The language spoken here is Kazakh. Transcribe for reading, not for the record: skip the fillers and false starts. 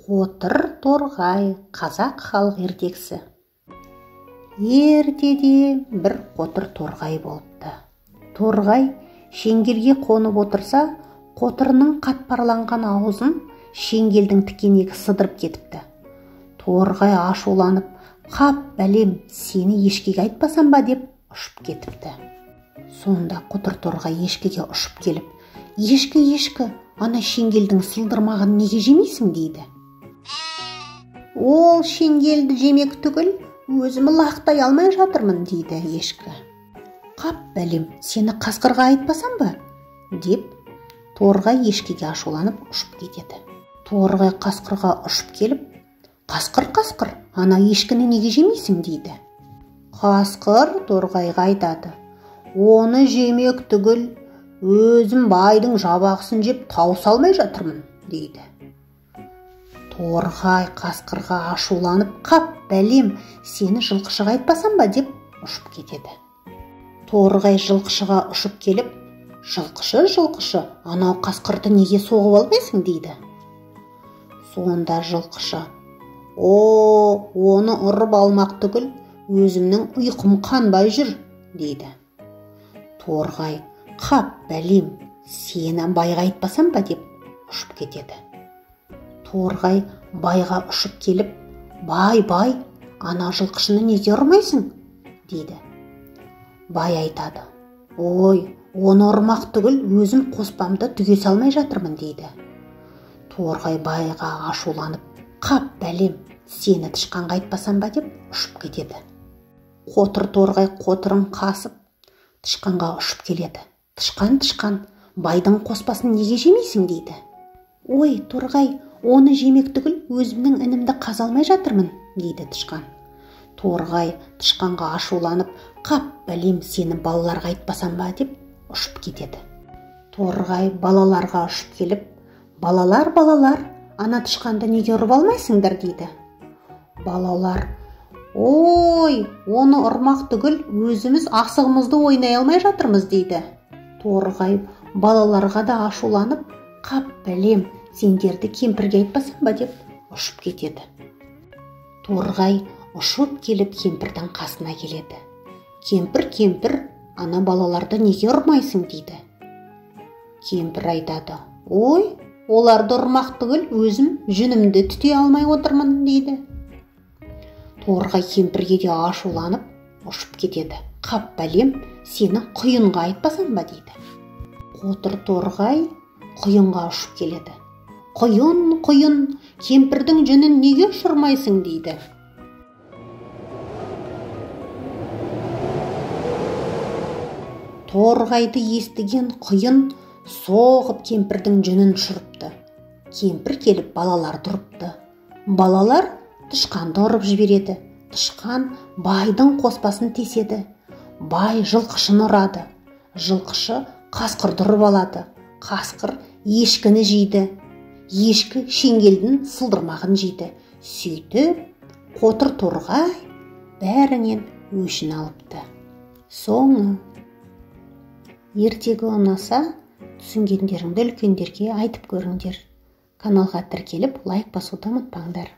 Қотыр торғай қазақ халық ертегісі. Ертеде бір қотыр торғай болыпты. Торғай шеңгелге қонып отырса, қотырының қатпарланған аузын шеңгелдің тікенегі сыдырып кетіпті. Торғай ашуланып, қап бәлем, сені ешкіге айтпасам ба деп ұшып кетіпті. Сонда қотыр торғай ешкіге ұшып келіп, ешкі, ана шеңгелдің сылдырмағын неге жемейсің дейді. Ол шеңгелді жемек түгіл, өзімі лақтай алмай жатырмын дейді ешкі. Қап бәлем, сені қасқырға айтпасам ба? Деп торғай ешкіге ашуланып ұшып кетеді. Торғай қасқырға ұшып келіп, қасқыр, ана ешкіні неге жемейсің дейді. Қасқыр торғайға айтады, оны жемек түгіл, өзім байдың жабағысын жеп тауыс алмай жатырмын дейді. Торғай қасқырға ашуланып, қап бәлем, сені жылқышыға айтпасам ба деп ұшып кетеді. Торғай жылқышыға ұшып келіп, жылқышы, анау қасқырды неге соғып алмайсың дейді. Сонда жылқышы, оны ұрып алмақ түгіл, өзімнің ұйқым қанбай жүр дейді. Торғай, қап бәлем, сені байға айтпасам ба деп ұшып кетеді. Торғай байға ұшып келіп, бай, ана жылқышыны неге ұрмайсың дейді. Бай айтады, оны ұрмақ түгіл, өзім қоспамды түге салмай жатырмын дейді. Торғай байға ашуланып, қап бәлем, сені тышқанға айтпасам ба деп ұшып кетеді. Қотыр торғай қотырын қасып, тышқанға ұшып келеді. Тышқан, байдың қоспасын неге жемейсің дейді. Торғай, оны жемек түгіл, өзімнің інімді қаза алмай жатырмын дейді тышқан. Торғай тышқанға ашуланып, қап бәлем, сені балаларға айтпасам ба деп ұшып кетеді. Торғай балаларға ұшып келіп, балалар, ана тышқанды неге ұрып алмайсыңдар дейді. Балалар, оны ұрмақ түгіл, өзіміз асығымызды ойнай алмай жатырмыз дейді. Торғай балаларға да ашуланып, қап бәлем, сендерді кемпірге айтпасам ба деп ұшып кетеді. Торғай ұшып келіп кемпірдің қасына келеді. Кемпір, ана балаларды неге ұрмайсың дейді. Кемпір айтады, оларды ұрмақ түгіл, өзім жүнімді түте алмай отырмын дейді. Торғай кемпірге де ашуланып ұшып кетеді. Қап бәлем, сені құйынға айтпасам ба дейді. Қотыр торғай құйынға ұшып келеді. Құйын, кемпірдің жүнін неге ұшырмайсың дейді. Торғайды естіген құйын соғып кемпірдің жүнін ұшырыпты. Кемпір келіп балаларды ұрыпты. Балалар тышқанды ұрып жібереді. Тышқан байдың қоспасын теседі. Бай жылқышыны ұрады. Жылқышы қасқырды ұрып алады. Қасқыр ешкіні жейді. Ешкі шеңгелдің сылдырмағын жейді. Сөйтіп, қотыр торғай бәрінен өшін алыпты. Соңы. Ертегі ұнаса, түсінгендеріңді үлкендерге айтып көріңдер. Каналға тіркеліп, лайк басуды ұмытпаңдар.